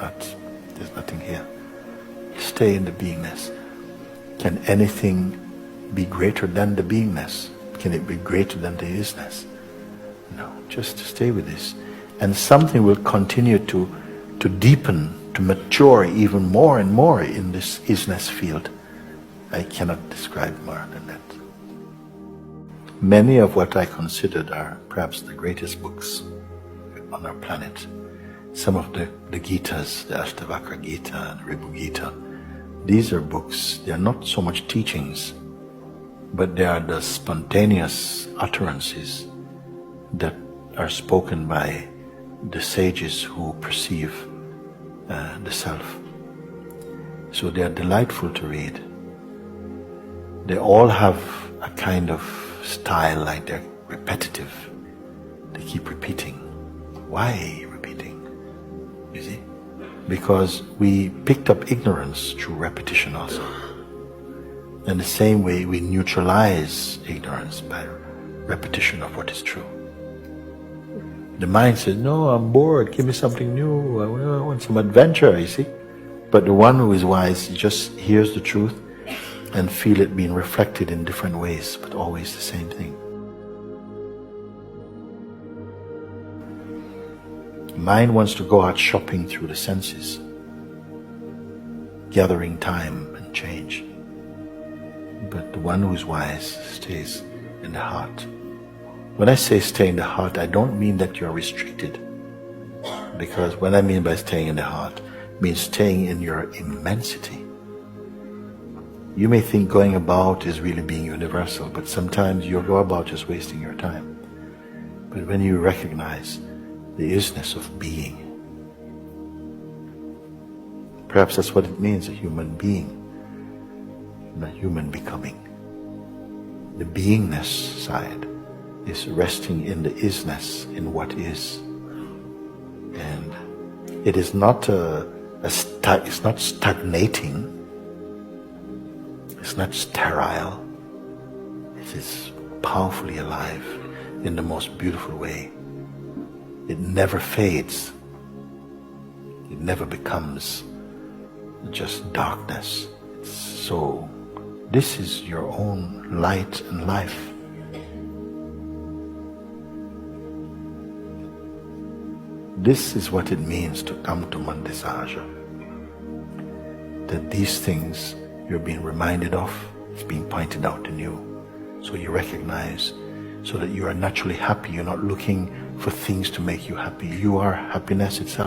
there's nothing here. Stay in the beingness. Can anything be greater than the beingness? Can it be greater than the isness? No, just stay with this. And something will continue to deepen, to mature even more and more in this isness field. I cannot describe more than that. Many of what I considered are perhaps the greatest books on our planet. Some of the Gitas, the Ashtavakra Gita and Ribu Gita, these are books, they are not so much teachings, but they are the spontaneous utterances that are spoken by the sages who perceive the self. So they are delightful to read. They all have a kind of style, like they're repetitive. They keep repeating. Why repeating? You see? Because we picked up ignorance through repetition also. In the same way, we neutralize ignorance by repetition of what is true. The mind says, no, I'm bored, give me something new, I want some adventure, you see. But the one who is wise just hears the truth and feel it being reflected in different ways, but always the same thing. Mind wants to go out shopping through the senses, gathering time and change. But the one who is wise stays in the heart. When I say stay in the heart, I don't mean that you're restricted. Because what I mean by staying in the heart means staying in your immensity. You may think going about is really being universal, but sometimes you'll go about just wasting your time. But when you recognize the isness of being, perhaps that's what it means, a human being, not human becoming. The beingness side is resting in the isness, in what is. And it is not it's not stagnating, it's not sterile, it is powerfully alive in the most beautiful way. It never fades, it never becomes just darkness. So this is your own light and life. This is what it means to come to Mandisaja. That these things you're being reminded of, it's being pointed out in you. So you recognize, so that you are naturally happy. You're not looking for things to make you happy. You are happiness itself.